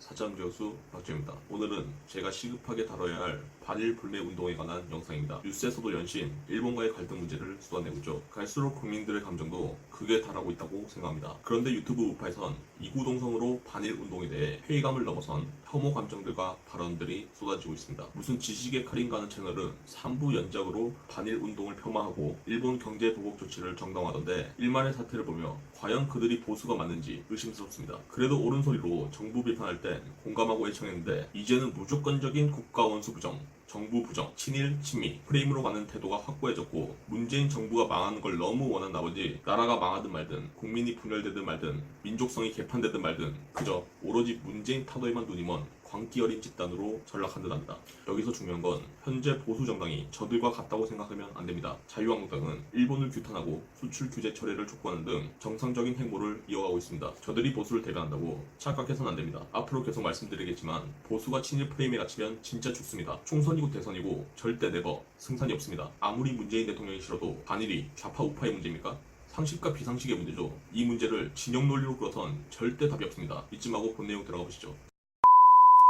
사장 교수 박주입니다. 오늘은 제가 시급하게 다뤄야 할 반일 불매 운동에 관한 영상입니다. 뉴스에서도 연신 일본과의 갈등 문제를 쏟아내고 있죠. 갈수록 국민들의 감정도 극에 달하고 있다고 생각합니다. 그런데 유튜브 우파에선 이구동성으로 반일 운동에 대해 회의감을 넘어선 혐오 감정들과 발언들이 쏟아지고 있습니다. 무슨 지식의 칼인가 하는 채널은 3부 연작으로 반일 운동을 폄하하고 일본 경제 보복 조치를 정당화하던데 일말의 사태를 보며 과연 그들이 보수가 맞는지 의심스럽습니다. 그래도 옳은 소리로 정부 비판할 땐 공감하고 애청했는데 이제는 무조건적인 국가 원수 부정, 정부 부정, 친일, 친미 프레임으로 가는 태도가 확고해졌고 문재인 정부가 망하는 걸 너무 원한 나머지 나라가 망하든 말든 국민이 분열되든 말든 민족성이 개판되든 말든 그저 오로지 문재인 타도에만 눈이 먼 광기 어린 집단으로 전락한 듯합니다. 여기서 중요한 건 현재 보수 정당이 저들과 같다고 생각하면 안 됩니다. 자유한국당은 일본을 규탄하고 수출 규제 철회를 촉구하는 등 정상적인 행보를 이어가고 있습니다. 저들이 보수를 대변한다고 착각해서는 안 됩니다. 앞으로 계속 말씀드리겠지만 보수가 친일 프레임에 갇히면 진짜 죽습니다. 총선이고 대선이고 절대 네버 승산이 없습니다. 아무리 문재인 대통령이 싫어도 반일이 좌파 우파의 문제입니까? 상식과 비상식의 문제죠. 이 문제를 진영 논리로 끌어선 절대 답이 없습니다. 이쯤하고 본 내용 들어가 보시죠.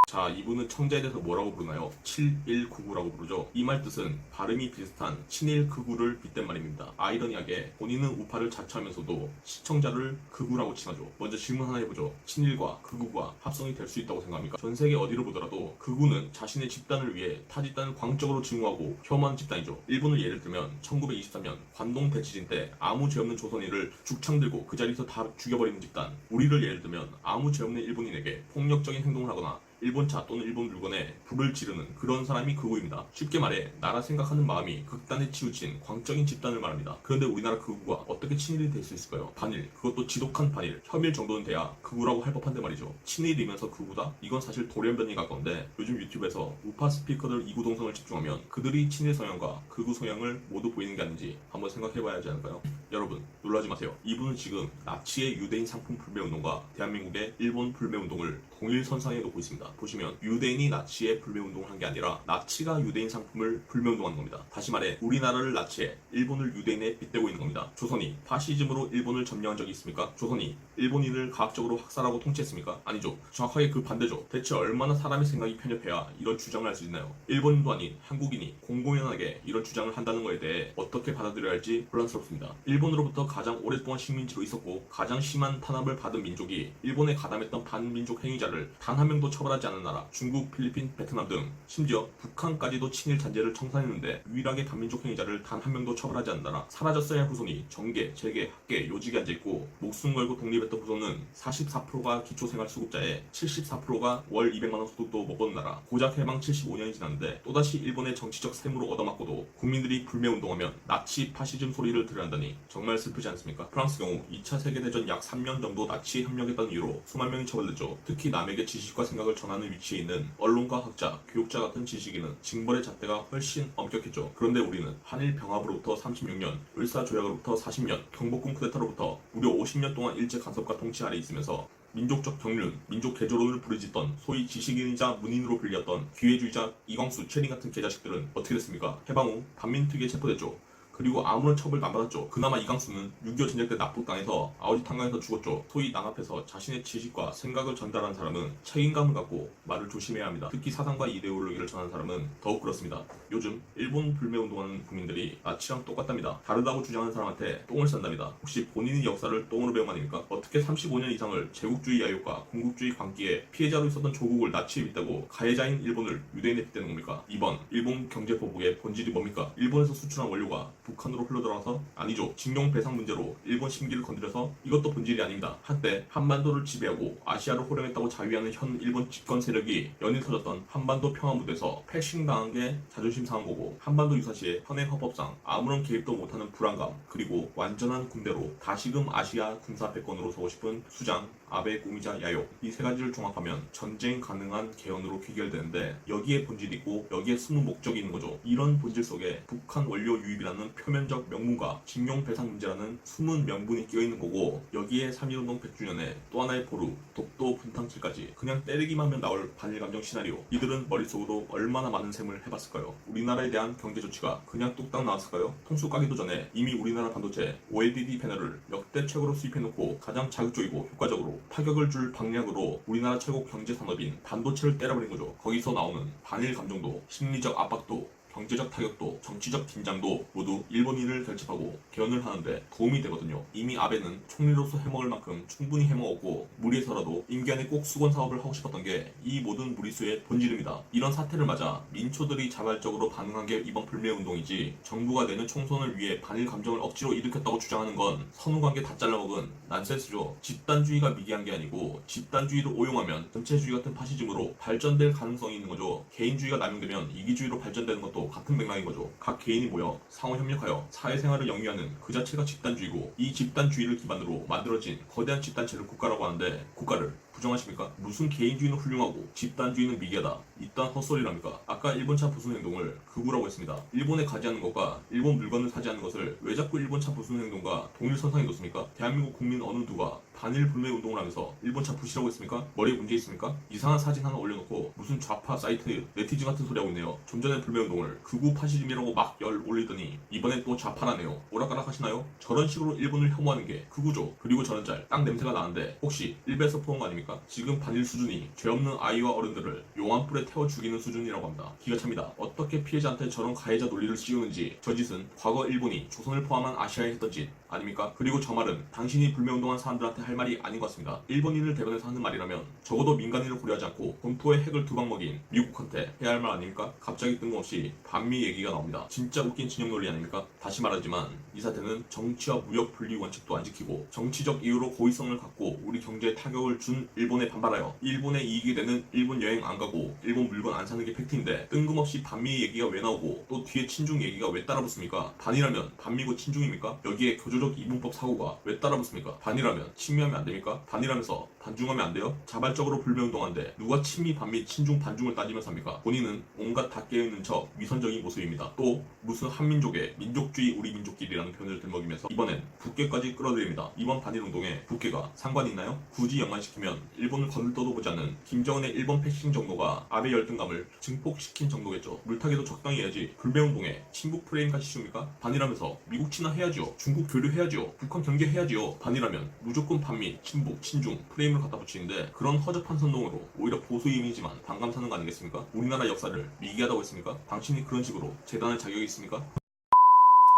자, 이분은 청자에 대해서 뭐라고 부르나요? 7199라고 부르죠. 이 말 뜻은 발음이 비슷한 친일 극우를 빗댄 말입니다. 아이러니하게 본인은 우파를 자처하면서도 시청자를 극우라고 칭하죠. 먼저 질문 하나 해보죠. 친일과 극우가 합성이 될 수 있다고 생각합니까? 전 세계 어디를 보더라도 극우는 자신의 집단을 위해 타 집단을 광적으로 증오하고 혐오하는 집단이죠. 일본을 예를 들면 1923년 관동 대지진 때 아무 죄 없는 조선인을 죽창 들고 그 자리에서 다 죽여버리는 집단. 우리를 예를 들면 아무 죄 없는 일본인에게 폭력적인 행동을 하거나 일본차 또는 일본 물건에 불을 지르는 그런 사람이 극우입니다. 쉽게 말해 나라 생각하는 마음이 극단에 치우친 광적인 집단을 말합니다. 그런데 우리나라 극우가 어떻게 친일이 될 수 있을까요? 반일, 그것도 지독한 반일, 혐일 정도는 돼야 극우라고 할 법한데 말이죠. 친일이면서 극우다? 이건 사실 돌연변이 가까운데 요즘 유튜브에서 우파 스피커들 이구동성을 집중하면 그들이 친일 성향과 극우 성향을 모두 보이는 게 아닌지 한번 생각해봐야 하지 않을까요? 여러분 놀라지 마세요. 이분은 지금 나치의 유대인 상품 불매운동과 대한민국의 일본 불매운동을 동일선상에 놓고 있습니다. 보시면 유대인이 나치의 불매운동을 한 게 아니라 나치가 유대인 상품을 불매운동하는 겁니다. 다시 말해 우리나라를 나치해 일본을 유대인에 빗대고 있는 겁니다. 조선이 파시즘으로 일본을 점령한 적이 있습니까? 조선이 일본인을 가학적으로 학살하고 통치했습니까? 아니죠. 정확하게 그 반대죠. 대체 얼마나 사람의 생각이 편협해야 이런 주장을 할 수 있나요? 일본인도 아닌 한국인이 공공연하게 이런 주장을 한다는 것에 대해 어떻게 받아들여야 할지 혼란스럽습니다. 일본으로부터 가장 오랫동안 식민지로 있었고 가장 심한 탄압을 받은 민족이 일본에 가담했던 반민족 행위자를 단 한 명도 처벌하지 않은 나라 중국, 필리핀, 베트남 등 심지어 북한까지도 친일 잔재를 청산했는데 유일하게 반민족 행위자를 단 한 명도 처벌하지 않는 나라. 사라졌어야 할 후손이 정계, 재계, 학계, 요직에 앉아있고 목숨 걸고 독립했던 후손은 44%가 기초생활수급자에 74%가 월 200만원 소득도 못 버는 나라. 고작 해방 75년이 지났는데 또다시 일본의 정치적 셈으로 얻어맞고도 국민들이 불매운동하면 나치 파시즘 소리를 들어야 한다니 정말 슬프지 않습니까? 프랑스 경우 2차 세계대전 약 3년 정도 나치에 협력했다는 이유로 수만 명이 처벌됐죠. 특히 남에게 지식과 생각을 전하는 위치에 있는 언론가, 학자, 교육자 같은 지식인은 징벌의 잣대가 훨씬 엄격했죠. 그런데 우리는 한일 병합으로부터 36년, 을사조약으로부터 40년, 경복궁 쿠데타로부터 무려 50년 동안 일제 간섭과 통치 아래 있으면서 민족적 경륜, 민족 개조론을 부르짖던 소위 지식인이자 문인으로 불렸던 기회주의자 이광수, 최린 같은 개자식들은 어떻게 됐습니까? 해방 후 반민특위에 체포됐죠. 그리고 아무런 처벌도 안 받았죠. 그나마 이광수는 6.25 전쟁 때 납북당해서 아우지 탄광에서 죽었죠. 소위 낭앞에서 자신의 지식과 생각을 전달한 사람은 책임감을 갖고 말을 조심해야 합니다. 특히 사상과 이데올로기를 전하는 사람은 더욱 그렇습니다. 요즘 일본 불매운동하는 국민들이 나치랑 똑같답니다. 다르다고 주장하는 사람한테 똥을 싼답니다. 혹시 본인이 역사를 똥으로 배운 거 아닙니까? 어떻게 35년 이상을 제국주의 야욕과 공국주의 광기에 피해자로 있었던 조국을 나치에 빗대고 가해자인 일본을 유대인에 빗대는 겁니까? 2번, 일본 경제 보복의 본질이 뭡니까? 일본에서 수출한 원료가 북한으로 흘러들어와서 아니죠. 징용 배상 문제로 일본 심기를 건드려서 이것도 본질이 아닙니다. 한때 한반도를 지배하고 아시아를 호령했다고 자위하는 현 일본 집권 세력이 연일 터졌던 한반도 평화 무대에서 패싱당한 게 자존심 상한 거고 한반도 유사시에 현행 헌법상 아무런 개입도 못하는 불안감 그리고 완전한 군대로 다시금 아시아 군사 패권으로 서고 싶은 수장, 아베 꿈이자 야욕 이 세 가지를 종합하면 전쟁 가능한 개헌으로 귀결되는데 여기에 본질이 있고 여기에 숨은 목적이 있는 거죠. 이런 본질 속에 북한 원료 유입이라는 표면적 명분과 징용 배상 문제라는 숨은 명분이 끼어있는 거고, 여기에 3.1운동 100주년에 또 하나의 보루, 독도 분탕질까지 그냥 때리기만 하면 나올 반일 감정 시나리오, 이들은 머릿속으로 얼마나 많은 셈을 해봤을까요? 우리나라에 대한 경제 조치가 그냥 뚝딱 나왔을까요? 통수 까기도 전에 이미 우리나라 반도체 OLED 패널을 역대 최고로 수입해놓고 가장 자극적이고 효과적으로 타격을 줄 방향으로 우리나라 최고 경제 산업인 반도체를 때려버린 거죠. 거기서 나오는 반일 감정도, 심리적 압박도, 경제적 타격도, 정치적 긴장도 모두 일본인을 결집하고 개헌을 하는데 도움이 되거든요. 이미 아베는 총리로서 해먹을 만큼 충분히 해먹었고, 무리해서라도 임기 안에 꼭 수건 사업을 하고 싶었던 게 이 모든 무리수의 본질입니다. 이런 사태를 맞아 민초들이 자발적으로 반응한 게 이번 불매운동이지, 정부가 내년 총선을 위해 반일 감정을 억지로 일으켰다고 주장하는 건 선후관계 다 잘라먹은 난센스죠. 집단주의가 미개한 게 아니고, 집단주의를 오용하면 전체주의 같은 파시즘으로 발전될 가능성이 있는 거죠. 개인주의가 남용되면 이기주의로 발전되는 것도 같은 맥락인 거죠. 각 개인이 모여 상호 협력하여 사회생활을 영위하는 그 자체가 집단주의고, 이 집단주의를 기반으로 만들어진 거대한 집단체를 국가라고 하는데, 국가를 부정하십니까? 무슨 개인주의는 훌륭하고 집단주의는 미개하다, 이딴 헛소리랍니까? 아까 일본차 부순 행동을 극우라고 했습니다. 일본에 가지하는 것과 일본 물건을 사지하는 것을 왜 자꾸 일본차 부순 행동과 동일선상에 놓습니까? 대한민국 국민 어느 누가 반일 불매 운동을 하면서 일본차 부시라고 했습니까? 머리에 문제 있습니까? 이상한 사진 하나 올려놓고 무슨 좌파 사이트 네티즌 같은 소리 하고 있네요. 좀 전에 불매 운동을 극우 파시즘이라고 막 열 올리더니 이번엔 또 좌파라네요. 오락가락 하시나요? 저런 식으로 일본을 혐오하는 게 극우죠. 그리고 저런 짤 딱 냄새가 나는데 혹시 일베에서 포온 거 아닙니까? 지금 반일 수준이 죄 없는 아이와 어른들을 용암불에 태워 죽이는 수준이라고 합니다. 기가 찹니다. 어떻게 피해자한테 저런 가해자 논리를 씌우는지, 저 짓은 과거 일본이 조선을 포함한 아시아에 했던 짓 아닙니까? 그리고 저 말은 당신이 불매운동한 사람들한테 할 말이 아닌 것 같습니다. 일본인을 대변해서 하는 말이라면 적어도 민간인을 고려하지 않고 본토에 핵을 두 방 먹인 미국한테 해야 할 말 아닙니까? 갑자기 뜬금없이 반미 얘기가 나옵니다. 진짜 웃긴 진영 논리 아닙니까? 다시 말하지만 이 사태는 정치와 무역 분리 원칙도 안 지키고 정치적 이유로 고의성을 갖고 우리 경제에 타격을 준 일본에 반발하여 일본의 이익이 되는 일본 여행 안 가고 일본 물건 안 사는 게 팩트인데, 뜬금없이 반미 얘기가 왜 나오고 또 뒤에 친중 얘기가 왜 따라붙습니까? 반이라면 반미고 친중입니까? 여기에 교조적 이분법 사고가 왜 따라붙습니까? 반이라면 친미하면 안 됩니까? 반이라면서 반중하면 안 돼요? 자발적으로 불매운동한데 누가 친미, 반미, 친중, 반중을 따지면서 합니까? 본인은 온갖 다 깨어있는 척 위선적인 모습입니다. 또 무슨 한민족의 민족주의 우리 민족끼리라는 표현을 들먹이면서 이번엔 북괴까지 끌어들입니다. 이번 반일운동에 북괴가 상관이 있나요? 굳이 연관시키면 일본을 거들떠도 보지 않는 김정은의 일본 패싱 정도가 아베 열등감을 증폭시킨 정도겠죠. 물타기도 적당히 해야지 불매운동에 친북 프레임까지 씌웁니까? 반이라면서 미국 친화해야지요. 중국 교류해야지요. 북한 경계해야지요. 반이라면 무조건 반미, 친북, 친중 프레임을 갖다 붙이는데, 그런 허접한 선동으로 오히려 보수 이미지만 반감 사는 거 아니겠습니까? 우리나라 역사를 미개하다고 했습니까? 당신이 그런 식으로 재단할 자격이 있습니까?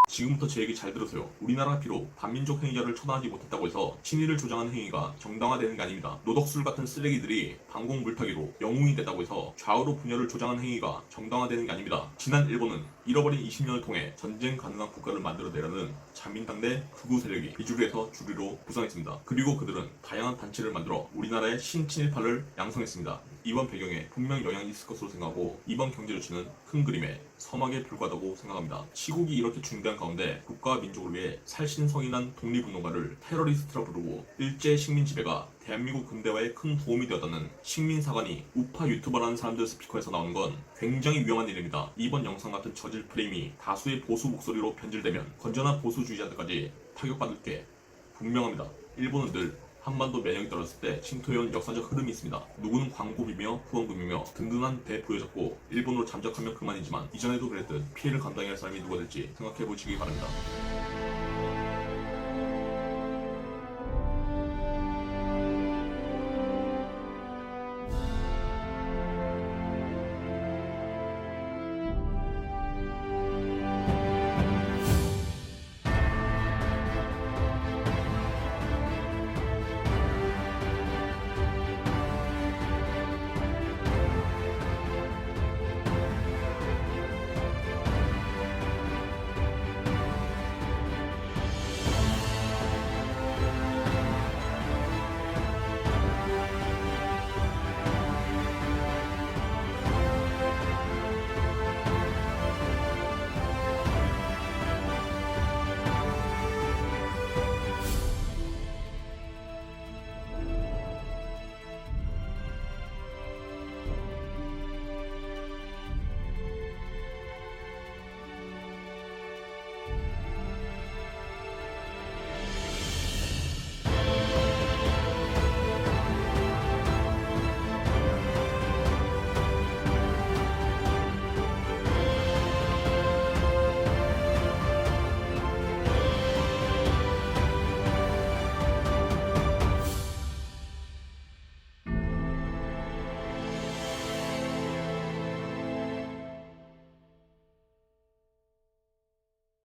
지금부터 제 얘기 잘 들으세요. 우리나라가 비록 반민족 행위자를 처단하지 못했다고 해서 친일을 조장하는 행위가 정당화되는 게 아닙니다. 노덕술 같은 쓰레기들이 방공 물타기로 영웅이 됐다고 해서 좌우로 분열을 조장하는 행위가 정당화되는 게 아닙니다. 지난 일본은 잃어버린 20년을 통해 전쟁 가능한 국가를 만들어내려는 자민당내 극우 세력이 비주류에서 주류로 부상했습니다. 그리고 그들은 다양한 단체를 만들어 우리나라의 신친일파를 양성했습니다. 이번 배경에 분명 영향이 있을 것으로 생각하고, 이번 경제 조치는 큰 그림에 서막에 불과하다고 생각합니다. 시국이 이렇게 중대한 가운데 국가와 민족을 위해 살신성인한 독립운동가를 테러리스트라 부르고, 일제 식민 지배가 대한민국 근대화에 큰 도움이 되었다는 식민사관이 우파 유튜버라는 사람들 스피커에서 나오는 건 굉장히 위험한 일입니다. 이번 영상 같은 저질 프레임이 다수의 보수 목소리로 변질되면 건전한 보수주의자들까지 타격받을 게 분명합니다. 일본은 늘 한반도 면역이 떨어졌을 때 침투해온 역사적 흐름이 있습니다. 누구는 광고비며 후원금이며 든든한 배 보여줬고 일본으로 잠적하면 그만이지만, 이전에도 그랬듯 피해를 감당해야 할 사람이 누가 될지 생각해보시기 바랍니다.